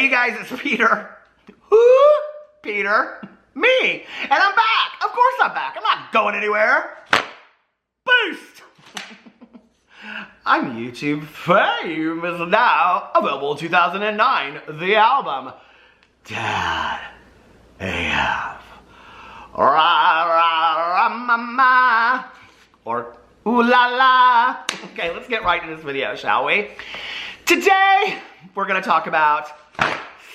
Hey guys, it's Peter. Who? Peter. Me. And I'm back. Of course I'm back. I'm not going anywhere. Boost. I'm YouTube fame is now available 2009. The album. Dad. AF. Or ooh la la. Okay, let's get right into this video, shall we? Today, we're gonna talk about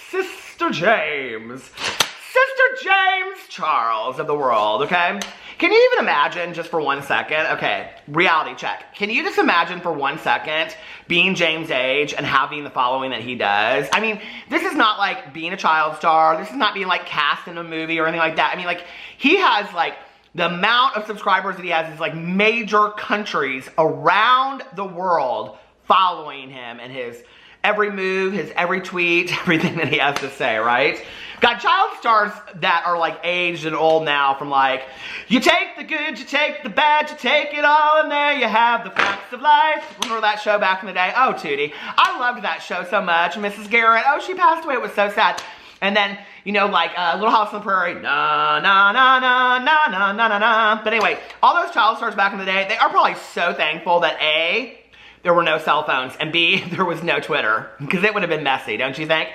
Sister James. Sister James Charles of the world, okay? Can you even imagine, just for 1 second, okay, reality check. Can you just imagine for 1 second being James' age and having the following that he does? I mean, this is not like being a child star. This is not being like cast in a movie or anything like that. I mean, like, he has like, the amount of subscribers that he has is like major countries around the world following him and his every move, his every tweet, everything that he has to say, right? Got child stars that are like aged and old now from like, you take the good, you take the bad, you take it all, and there you have the facts of life. Remember that show back in the day? Oh, Tootie. I loved that show so much. Mrs. Garrett, oh, she passed away. It was so sad. And then, you know, like Little House on the Prairie, na na na na na na na na na. But anyway, all those child stars back in the day, they are probably so thankful that A, there were no cell phones, and B, there was no Twitter, because it would have been messy, don't you think?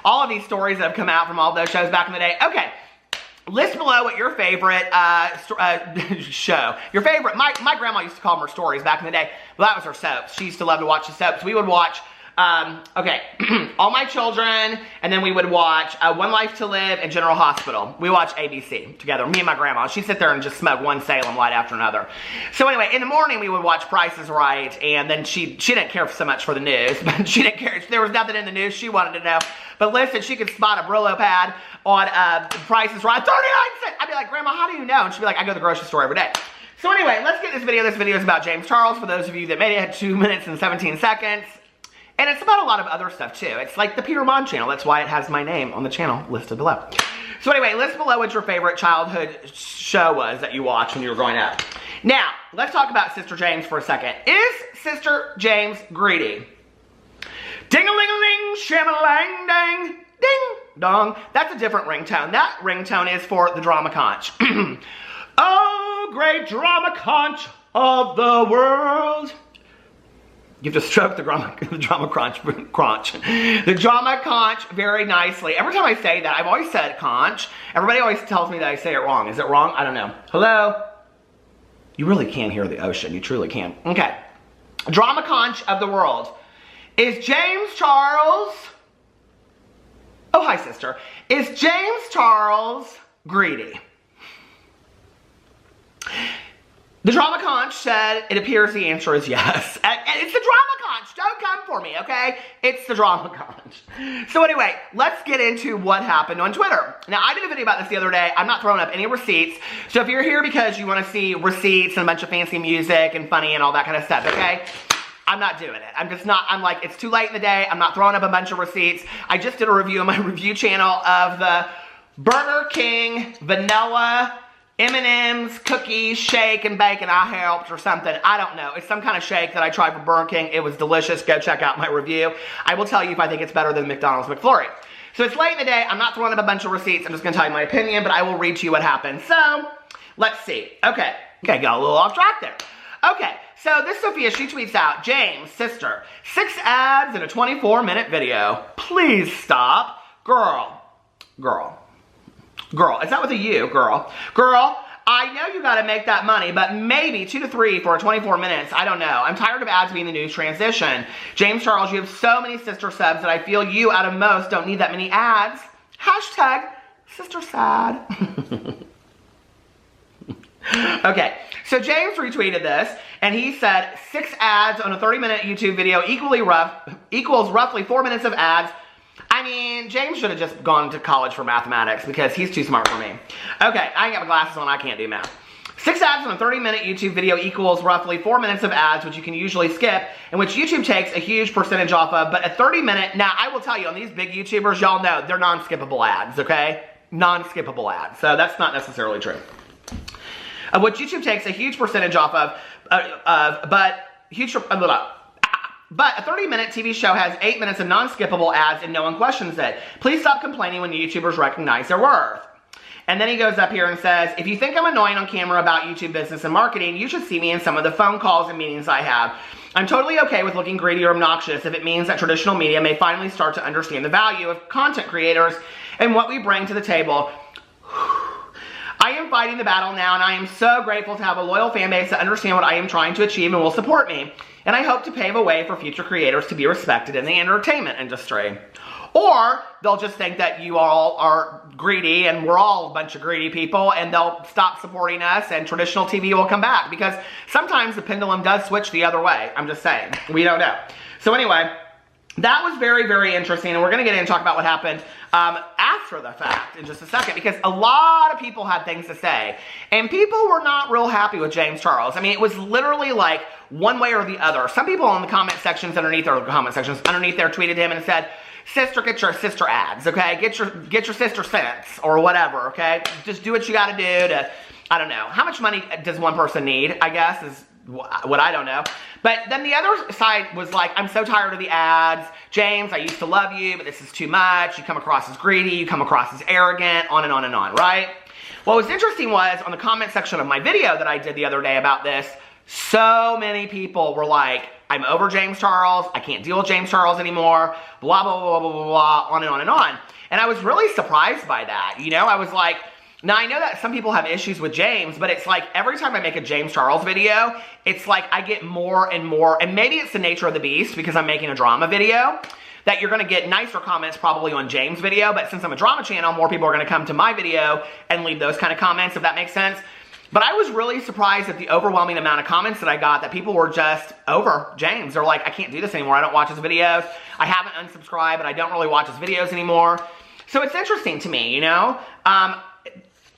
All of these stories that have come out from all those shows back in the day. Okay, list below what your favorite show, your favorite, my grandma used to call them her stories back in the day, but that was her soaps. She used to love to watch the soaps. We would watch, okay, All My Children, and then we would watch One Life to Live and General Hospital. We watched ABC together, me and my grandma. She'd sit there and just smoke one Salem light after another. So anyway, in the morning we would watch Price is Right, and then she didn't care so much for the news, but she didn't care. There was nothing in the news she wanted to know. But listen, she could spot a Brillo pad on Price is Right, 39 cents. I'd be like, Grandma, how do you know? And she'd be like, I go to the grocery store every day. So anyway, let's get this video. This video is about James Charles, for those of you that made it, 2 minutes and 17 seconds. And it's about a lot of other stuff too. It's like the Peter Monn channel. That's why it has my name on the channel listed below. So anyway, list below what your favorite childhood show was that you watched when you were growing up. Now, let's talk about Sister James for a second. Is Sister James greedy? Ding-a-ling-a-ling, sham-a-lang-dang, ding-dong. That's a different ringtone. That ringtone is for the drama conch. Oh, great drama conch of the world. You have to stroke the drama conch very nicely. Every time I say that, I've always said conch. Everybody always tells me that I say it wrong. Is it wrong? I don't know. Hello? You really can hear the ocean. You truly can. Okay. Drama conch of the world. Is James Charles... Oh, hi, sister. Is James Charles greedy? The drama conch said it appears the answer is yes. And it's the drama conch. Don't come for me, okay? It's the drama conch. So anyway, let's get into what happened on Twitter. Now, I did a video about this the other day. I'm not throwing up any receipts. So if you're here because you want to see receipts and a bunch of fancy music and funny and all that kind of stuff, okay? I'm not doing it. I'm just not, I'm like, it's too late in the day. I'm not throwing up a bunch of receipts. I just did a review on my review channel of the Burger King vanilla M&M's cookies, shake, and bake, and I helped or something. I don't know. It's some kind of shake that I tried from Burger King. It was delicious. Go check out my review. I will tell you if I think it's better than McDonald's McFlurry. So it's late in the day. I'm not throwing up a bunch of receipts. I'm just going to tell you my opinion, but I will read to you what happened. So, let's see. Okay, got a little off track there. Okay, so this Sophia, she tweets out, James, sister, 6 ads in a 24-minute video. Please stop. Girl. Is that with a U, girl? Girl, I know you gotta make that money, but maybe 2 to 3 for 24 minutes. I don't know. I'm tired of ads being the new transition. James Charles, you have so many sister subs that I feel you out of most don't need that many ads. Hashtag sister sad. Okay, so James retweeted this, and he said 6 ads on a 30-minute YouTube video equals roughly 4 minutes of ads. I mean, James should have just gone to college for mathematics because he's too smart for me. Okay, I ain't got my glasses on, I can't do math. 6 ads on a 30-minute YouTube video equals roughly 4 minutes of ads, which you can usually skip, and which YouTube takes a huge percentage off of, but a 30-minute, now I will tell you, on these big YouTubers, y'all know, they're non-skippable ads, okay? Non-skippable ads, so that's not necessarily true. Which YouTube takes a huge percentage off of, but But a 30-minute TV show has 8 minutes of non-skippable ads and no one questions it. Please stop complaining when YouTubers recognize their worth. And then he goes up here and says, if you think I'm annoying on camera about YouTube business and marketing, you should see me in some of the phone calls and meetings I have. I'm totally okay with looking greedy or obnoxious if it means that traditional media may finally start to understand the value of content creators and what we bring to the table. I am fighting the battle now, and I am so grateful to have a loyal fan base that understand what I am trying to achieve and will support me. And I hope to pave a way for future creators to be respected in the entertainment industry. Or they'll just think that you all are greedy and we're all a bunch of greedy people, and they'll stop supporting us and traditional TV will come back, because sometimes the pendulum does switch the other way. I'm just saying. We don't know. So anyway, that was very, very interesting, and we're going to get in and talk about what happened after the fact in just a second, because a lot of people had things to say, and people were not real happy with James Charles. I mean, it was literally like one way or the other. Some people in the comment sections underneath there tweeted him and said, sister, get your sister ads, okay? Get your sister cents or whatever, okay? Just do what you got to do to, I don't know. How much money does one person need, I guess, is what I don't know. But then the other side was like, I'm so tired of the ads. James, I used to love you, but this is too much. You come across as greedy. You come across as arrogant, on and on and on, right? What was interesting was on the comment section of my video that I did the other day about this, so many people were like, I'm over James Charles. I can't deal with James Charles anymore. Blah, blah, blah, blah, blah, blah, on and on and on. And I was really surprised by that. You know, I was like, now I know that some people have issues with James, but it's like every time I make a James Charles video, it's like I get more and more, and maybe it's the nature of the beast because I'm making a drama video, that you're gonna get nicer comments probably on James' video, but since I'm a drama channel, more people are gonna come to my video and leave those kind of comments, if that makes sense. But I was really surprised at the overwhelming amount of comments that I got that people were just over James. They're like, I can't do this anymore. I don't watch his videos. I haven't unsubscribed, but I don't really watch his videos anymore. So it's interesting to me, you know?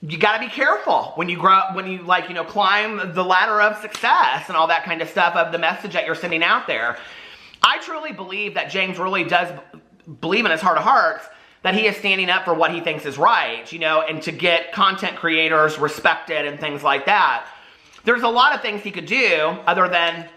You gotta be careful when you climb the ladder of success and all that kind of stuff of the message that you're sending out there. I truly believe that James really does believe in his heart of hearts that he is standing up for what he thinks is right, you know, and to get content creators respected and things like that. There's a lot of things he could do other than,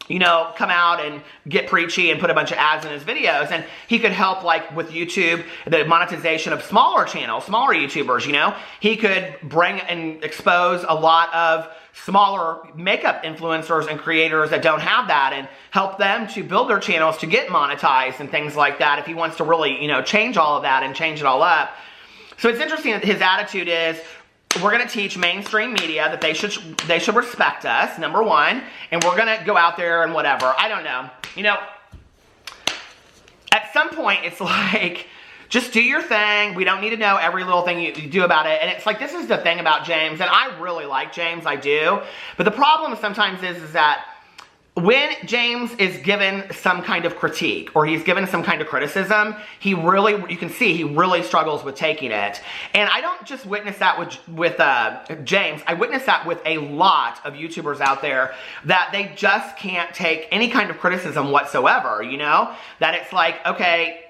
you know, come out and get preachy and put a bunch of ads in his videos. And he could help, like, with YouTube, the monetization of smaller channels, smaller YouTubers, you know. He could bring and expose a lot of smaller makeup influencers and creators that don't have that and help them to build their channels to get monetized and things like that if he wants to really, you know, change all of that and change it all up. So it's interesting that his attitude is, we're going to teach mainstream media that they should respect us, number one, and we're going to go out there and whatever. I don't know. You know, at some point, it's like, just do your thing. We don't need to know every little thing you do about it. And it's like, this is the thing about James, and I really like James, I do. But the problem sometimes is that when James is given some kind of critique or he's given some kind of criticism, you can see he really struggles with taking it. And I don't just witness that with James. I witness that with a lot of YouTubers out there that they just can't take any kind of criticism whatsoever, you know? That it's like, okay,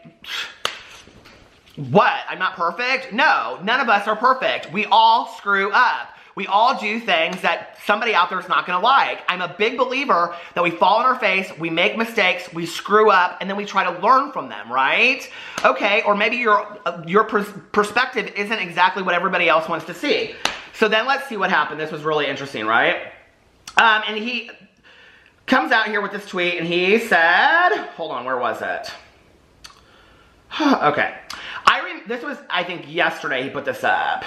what? I'm not perfect? No, none of us are perfect. We all screw up. We all do things that somebody out there is not going to like. I'm a big believer that we fall on our face, we make mistakes, we screw up, and then we try to learn from them, right? Okay, or maybe your perspective isn't exactly what everybody else wants to see. So then let's see what happened. This was really interesting, right? And he comes out here with this tweet, and he said, hold on, where was it? Okay. This was, I think, yesterday he put this up.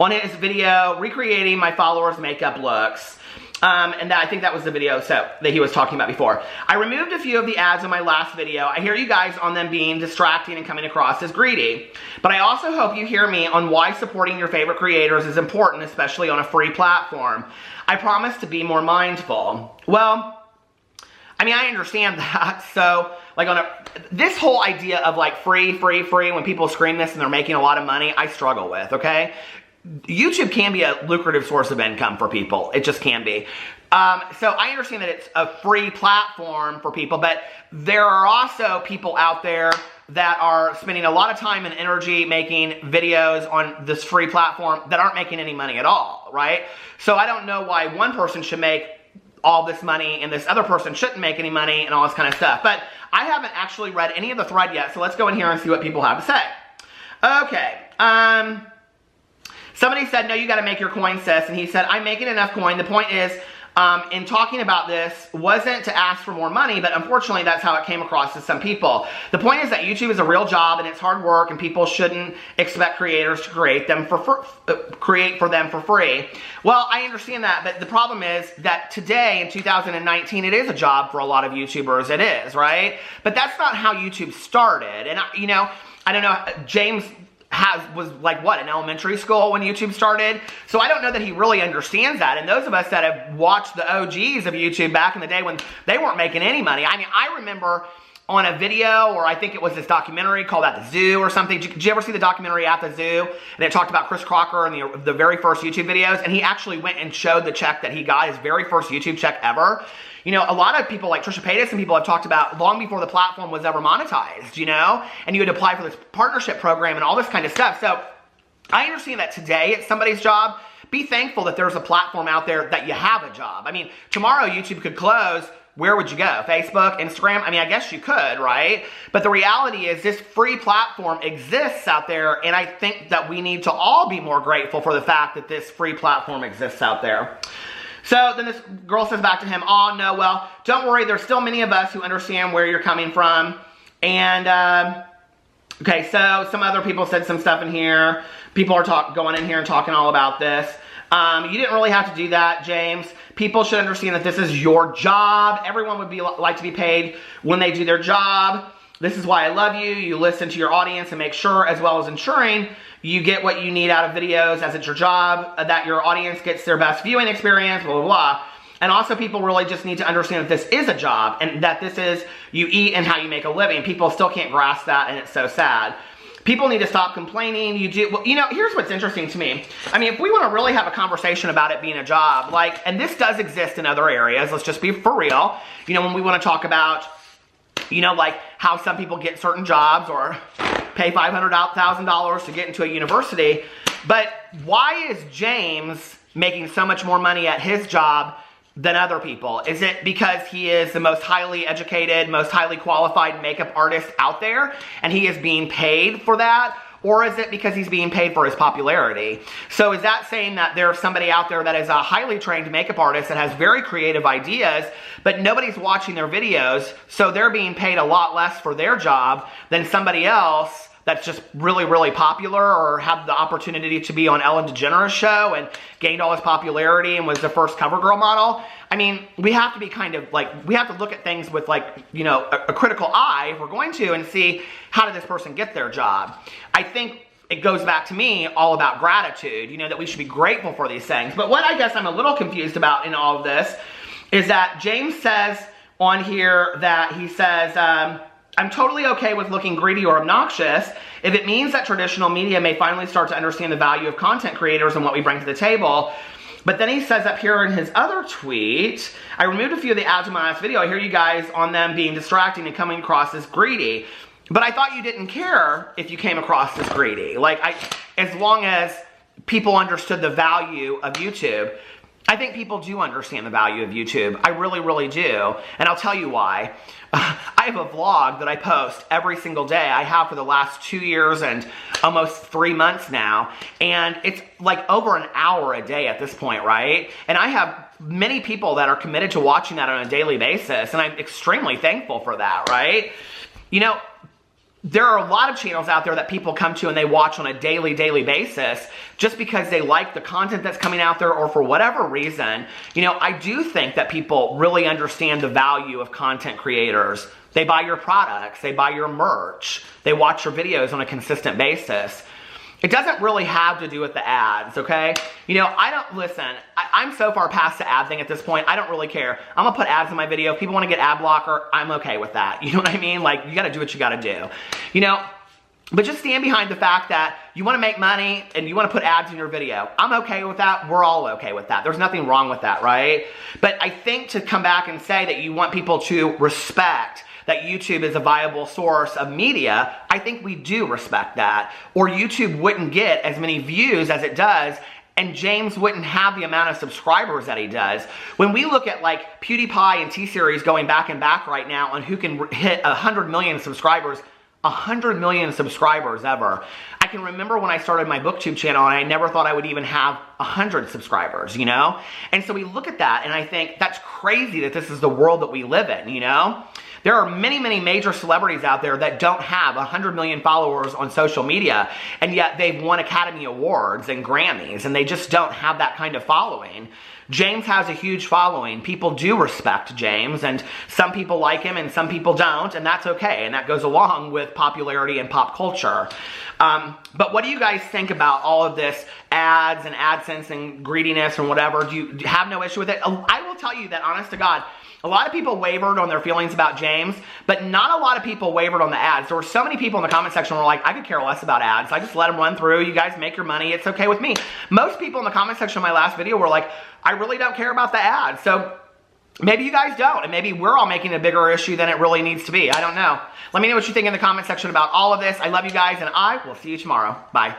On his video, recreating my followers' makeup looks. And I think that was the video that he was talking about before. I removed a few of the ads in my last video. I hear you guys on them being distracting and coming across as greedy. But I also hope you hear me on why supporting your favorite creators is important, especially on a free platform. I promise to be more mindful. Well, I mean, I understand that. So, like, this whole idea of, like, free, when people scream this and they're making a lot of money, I struggle with, okay? YouTube can be a lucrative source of income for people. It just can be. So I understand that it's a free platform for people, but there are also people out there that are spending a lot of time and energy making videos on this free platform that aren't making any money at all, right? So I don't know why one person should make all this money and this other person shouldn't make any money and all this kind of stuff. But I haven't actually read any of the thread yet, so let's go in here and see what people have to say. Okay, somebody said, no, you got to make your coin, sis. And he said, I'm making enough coin. The point is, in talking about this, wasn't to ask for more money, but unfortunately that's how it came across to some people. The point is that YouTube is a real job and it's hard work, and people shouldn't expect creators to create for them for free. Well, I understand that, but the problem is that today in 2019, it is a job for a lot of YouTubers. It is, right? But that's not how YouTube started. And you know, I don't know, James was like, what, in elementary school when YouTube started? So I don't know that he really understands that. And those of us that have watched the OGs of YouTube back in the day when they weren't making any money. I mean, I remember on a video, or I think it was this documentary called At the Zoo or something. Did you ever see the documentary At the Zoo? And it talked about Chris Crocker and the very first YouTube videos. And he actually went and showed the check that he got, his very first YouTube check ever. You know, a lot of people like Trisha Paytas and people have talked about long before the platform was ever monetized, you know? And you would apply for this partnership program and all this kind of stuff. So I understand that today it's somebody's job. Be thankful that there's a platform out there that you have a job. I mean, tomorrow YouTube could close. Where would you go? Facebook, Instagram? I mean, I guess you could, right? But the reality is this free platform exists out there, and I think that we need to all be more grateful for the fact that this free platform exists out there. So then this girl says back to him, oh, no, well, don't worry. There's still many of us who understand where you're coming from. And, okay, so some other people said some stuff in here. People are going in here and talking all about this. You didn't really have to do that, James. People should understand that this is your job. Everyone would like to be paid when they do their job. This is why I love you. You listen to your audience and make sure, as well as ensuring you get what you need out of videos as it's your job, that your audience gets their best viewing experience, blah, blah, blah. And also people really just need to understand that this is a job and that this is you eat and how you make a living. People still can't grasp that, and it's so sad. People need to stop complaining. Well, you know, here's what's interesting to me. I mean, if we want to really have a conversation about it being a job, like, and this does exist in other areas, let's just be for real. You know, when we want to talk about, you know, like how some people get certain jobs or pay $500,000 to get into a university. But why is James making so much more money at his job than other people? Is it because he is the most highly educated, most highly qualified makeup artist out there and he is being paid for that? Or is it because he's being paid for his popularity? So is that saying that there's somebody out there that is a highly trained makeup artist that has very creative ideas, but nobody's watching their videos, so they're being paid a lot less for their job than somebody else that's just really, really popular or had the opportunity to be on Ellen DeGeneres' show and gained all his popularity and was the first CoverGirl model? I mean, we have to be kind of like, we have to look at things with like, you know, a critical eye if we're going to, and see how did this person get their job. I think it goes back to me all about gratitude, you know, that we should be grateful for these things. But what I guess I'm a little confused about in all of this is that James says on here that he says, I'm totally okay with looking greedy or obnoxious if it means that traditional media may finally start to understand the value of content creators and what we bring to the table. But then he says up here in his other tweet, I removed a few of the ads in my last video. I hear you guys on them being distracting and coming across as greedy. But I thought you didn't care if you came across as greedy. Like, as long as people understood the value of YouTube. I think people do understand the value of YouTube. I really, really do. And I'll tell you why. I have a vlog that I post every single day. I have for the last 2 years and almost 3 months now. And it's like over an hour a day at this point, right? And I have many people that are committed to watching that on a daily basis. And I'm extremely thankful for that, right? You know, there are a lot of channels out there that people come to and they watch on a daily basis just because they like the content that's coming out there or for whatever reason. You know, I do think that people really understand the value of content creators. They buy your products, they buy your merch, they watch your videos on a consistent basis. It doesn't really have to do with the ads, okay? You know, I'm so far past the ad thing at this point, I don't really care. I'm gonna put ads in my video. If people wanna get ad blocker, I'm okay with that. You know what I mean? Like, you gotta do what you gotta do. You know, but just stand behind the fact that you wanna make money and you wanna put ads in your video. I'm okay with that. We're all okay with that. There's nothing wrong with that, right? But I think to come back and say that you want people to respect that YouTube is a viable source of media, I think we do respect that. Or YouTube wouldn't get as many views as it does and James wouldn't have the amount of subscribers that he does. When we look at like PewDiePie and T-Series going back and back right now on who can hit 100 million subscribers, 100 million subscribers ever. I can remember when I started my BookTube channel and I never thought I would even have 100 subscribers, you know? And so we look at that and I think that's crazy that this is the world that we live in, you know? There are many, many major celebrities out there that don't have 100 million followers on social media, and yet they've won Academy Awards and Grammys, and they just don't have that kind of following. James has a huge following. People do respect James, and some people like him and some people don't, and that's okay, and that goes along with popularity and pop culture. But what do you guys think about all of this ads and AdSense and greediness and whatever? Do you have no issue with it? I will tell you that, honest to God, a lot of people wavered on their feelings about James, but not a lot of people wavered on the ads. There were so many people in the comment section who were like, I could care less about ads. I just let them run through. You guys make your money. It's okay with me. Most people in the comment section of my last video were like, I really don't care about the ads. So maybe you guys don't, and maybe we're all making a bigger issue than it really needs to be. I don't know. Let me know what you think in the comment section about all of this. I love you guys, and I will see you tomorrow. Bye.